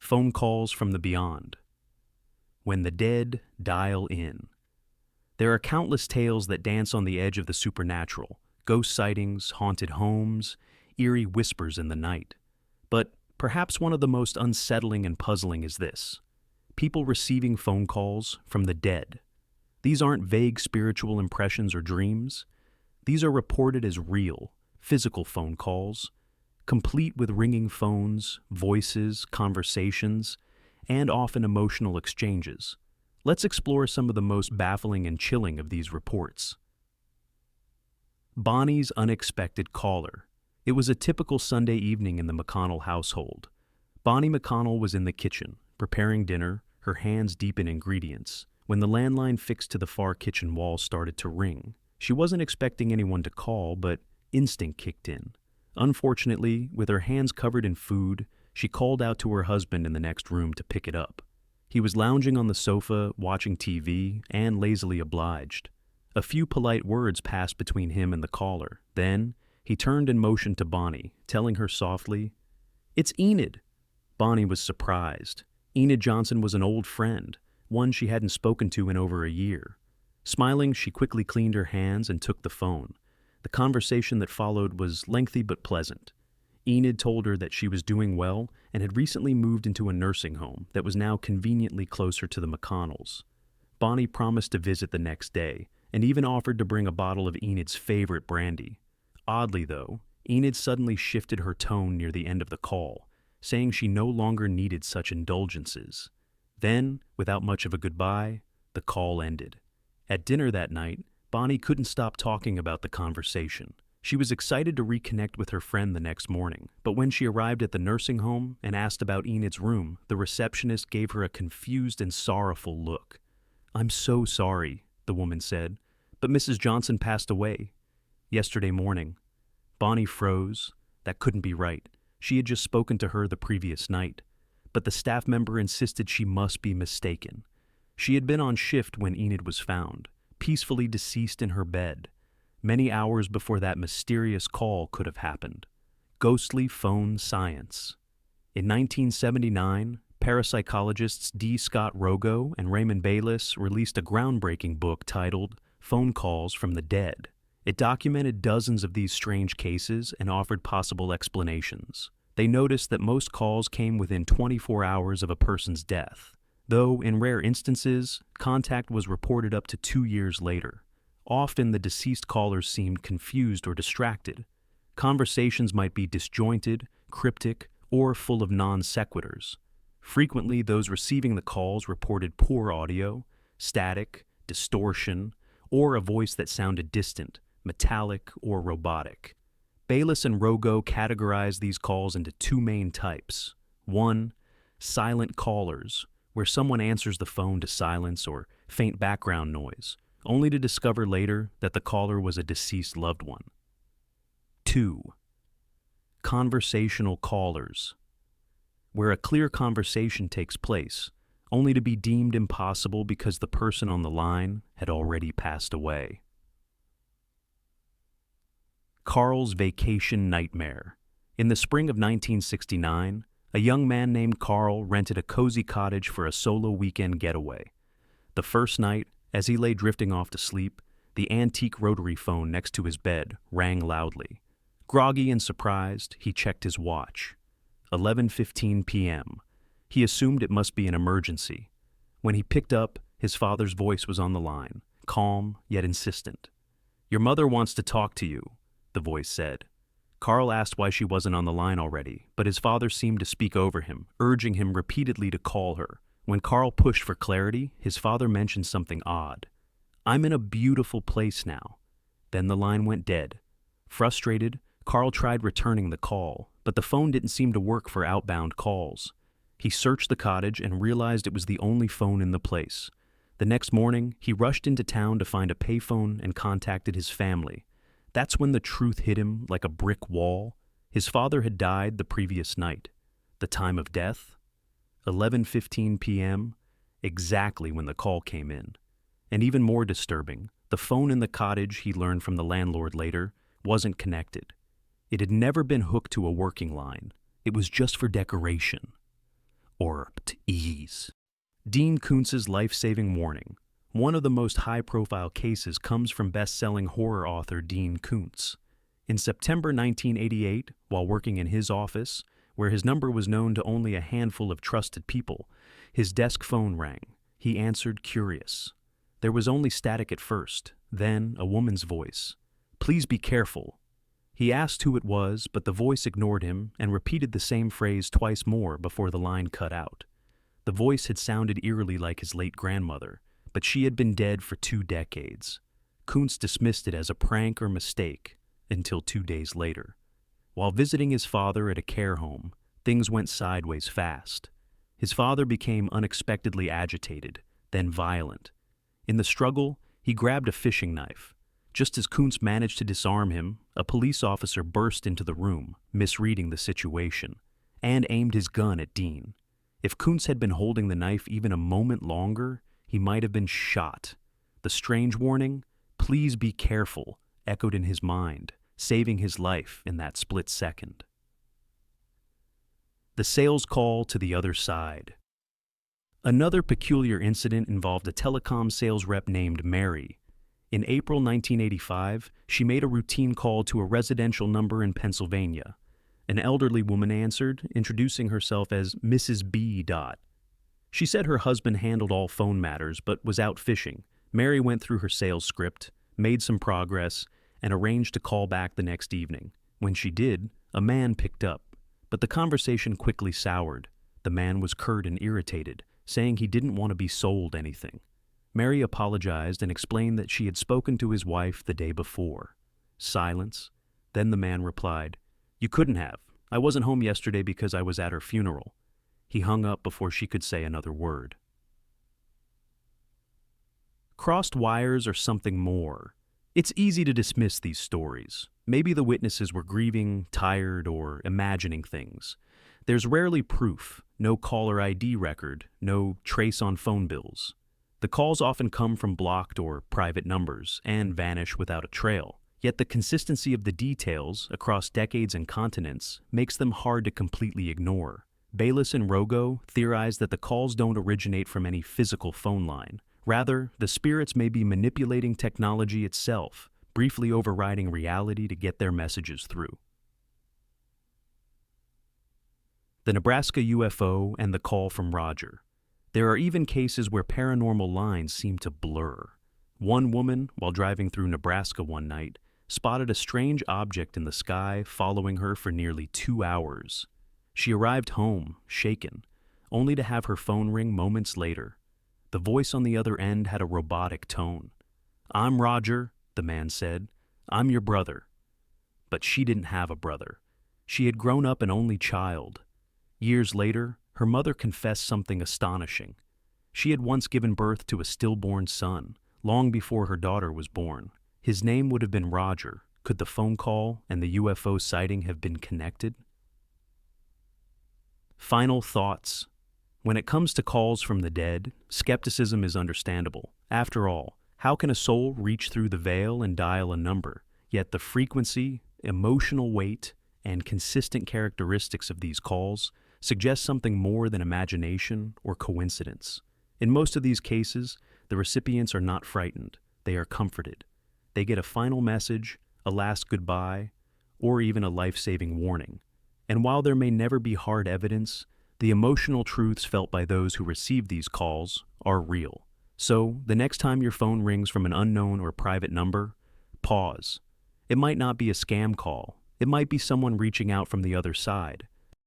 Phone calls from the beyond. When the dead dial in. There are countless tales that dance on the edge of the supernatural, ghost sightings, haunted homes, eerie whispers in the night. But perhaps one of the most unsettling and puzzling is this: people receiving phone calls from the dead. These aren't vague spiritual impressions or dreams. These are reported as real, physical phone calls, complete with ringing phones, voices, conversations, and often emotional exchanges. Let's explore some of the most baffling and chilling of these reports. Bonnie's unexpected caller. It was a typical Sunday evening in the McConnell household. Bonnie McConnell was in the kitchen, preparing dinner, her hands deep in ingredients, when the landline fixed to the far kitchen wall started to ring. She wasn't expecting anyone to call, but instinct kicked in. Unfortunately, with her hands covered in food, she called out to her husband in the next room to pick it up. He was lounging on the sofa, watching TV, and lazily obliged. A few polite words passed between him and the caller. Then, he turned and motioned to Bonnie, telling her softly, "It's Enid." Bonnie was surprised. Enid Johnson was an old friend, one she hadn't spoken to in over a year. Smiling, she quickly cleaned her hands and took the phone. The conversation that followed was lengthy but pleasant. Enid told her that she was doing well and had recently moved into a nursing home that was now conveniently closer to the McConnells. Bonnie promised to visit the next day and even offered to bring a bottle of Enid's favorite brandy. Oddly, though, Enid suddenly shifted her tone near the end of the call, saying she no longer needed such indulgences. Then, without much of a goodbye, the call ended. At dinner that night, Bonnie couldn't stop talking about the conversation. She was excited to reconnect with her friend the next morning, but when she arrived at the nursing home and asked about Enid's room, the receptionist gave her a confused and sorrowful look. "I'm so sorry," the woman said, "but Mrs. Johnson passed away yesterday morning." Bonnie froze. That couldn't be right. She had just spoken to her the previous night. But the staff member insisted she must be mistaken. She had been on shift when Enid was found, peacefully deceased in her bed, many hours before that mysterious call could have happened. Ghostly phone science. In 1979, parapsychologists D. Scott Rogo and Raymond Bayless released a groundbreaking book titled Phone Calls from the Dead. It documented dozens of these strange cases and offered possible explanations. They noticed that most calls came within 24 hours of a person's death, though in rare instances, contact was reported up to 2 years later. Often the deceased callers seemed confused or distracted. Conversations might be disjointed, cryptic, or full of non sequiturs. Frequently, those receiving the calls reported poor audio, static, distortion, or a voice that sounded distant, metallic, or robotic. Bayless and Rogo categorized these calls into two main types. 1. Silent callers, where someone answers the phone to silence or faint background noise, only to discover later that the caller was a deceased loved one. 2. Conversational callers, where a clear conversation takes place, only to be deemed impossible because the person on the line had already passed away. Carl's vacation nightmare. In the spring of 1969, a young man named Carl rented a cozy cottage for a solo weekend getaway. The first night, as he lay drifting off to sleep, the antique rotary phone next to his bed rang loudly. Groggy and surprised, he checked his watch. 11:15 p.m. He assumed it must be an emergency. When he picked up, his father's voice was on the line, calm yet insistent. "Your mother wants to talk to you," the voice said. Carl asked why she wasn't on the line already, but his father seemed to speak over him, urging him repeatedly to call her. When Carl pushed for clarity, his father mentioned something odd. "I'm in a beautiful place now." Then the line went dead. Frustrated, Carl tried returning the call, but the phone didn't seem to work for outbound calls. He searched the cottage and realized it was the only phone in the place. The next morning, he rushed into town to find a payphone and contacted his family. That's when the truth hit him like a brick wall. His father had died the previous night. The time of death? 11:15 p.m., exactly when the call came in. And even more disturbing, the phone in the cottage, he learned from the landlord later, wasn't connected. It had never been hooked to a working line. It was just for decoration. or ease. Dean Koontz's life-saving warning. One of the most high-profile cases comes from best-selling horror author Dean Koontz. In September 1988, while working in his office, where his number was known to only a handful of trusted people, his desk phone rang. He answered, curious. There was only static at first, then a woman's voice. "Please be careful." He asked who it was, but the voice ignored him and repeated the same phrase twice more before the line cut out. The voice had sounded eerily like his late grandmother, but she had been dead for 2 decades. Koontz dismissed it as a prank or mistake until 2 days later. While visiting his father at a care home, things went sideways fast. His father became unexpectedly agitated, then violent. In the struggle, he grabbed a fishing knife. Just as Koontz managed to disarm him, a police officer burst into the room, misreading the situation, and aimed his gun at Dean. If Koontz had been holding the knife even a moment longer, he might have been shot. The strange warning, "Please be careful," echoed in his mind, saving his life in that split second. The sales call to the other side. Another peculiar incident involved a telecom sales rep named Mary. In April 1985, she made a routine call to a residential number in Pennsylvania. An elderly woman answered, introducing herself as Mrs. B. She said her husband handled all phone matters but was out fishing. Mary went through her sales script, made some progress, and arranged to call back the next evening. When she did, a man picked up, but the conversation quickly soured. The man was curt and irritated, saying he didn't want to be sold anything. Mary apologized and explained that she had spoken to his wife the day before. Silence. Then the man replied, "You couldn't have. I wasn't home yesterday because I was at her funeral." He hung up before she could say another word. Crossed wires are something more. It's easy to dismiss these stories. Maybe the witnesses were grieving, tired, or imagining things. There's rarely proof, no caller ID record, no trace on phone bills. The calls often come from blocked or private numbers and vanish without a trail. Yet the consistency of the details across decades and continents makes them hard to completely ignore. Bayliss and Rogo theorize that the calls don't originate from any physical phone line. Rather, the spirits may be manipulating technology itself, briefly overriding reality to get their messages through. The Nebraska UFO and the call from Roger. There are even cases where paranormal lines seem to blur. One woman, while driving through Nebraska one night, spotted a strange object in the sky following her for nearly 2 hours. She arrived home, shaken, only to have her phone ring moments later. The voice on the other end had a robotic tone. "I'm Roger," the man said. "I'm your brother." But she didn't have a brother. She had grown up an only child. Years later, her mother confessed something astonishing. She had once given birth to a stillborn son, long before her daughter was born. His name would have been Roger. Could the phone call and the UFO sighting have been connected? Final thoughts. When it comes to calls from the dead, skepticism is understandable. After all, how can a soul reach through the veil and dial a number? Yet the frequency, emotional weight, and consistent characteristics of these calls suggest something more than imagination or coincidence. In most of these cases, the recipients are not frightened. They are comforted. They get a final message, a last goodbye, or even a life-saving warning. And while there may never be hard evidence, the emotional truths felt by those who receive these calls are real. So, the next time your phone rings from an unknown or private number, pause. It might not be a scam call. It might be someone reaching out from the other side.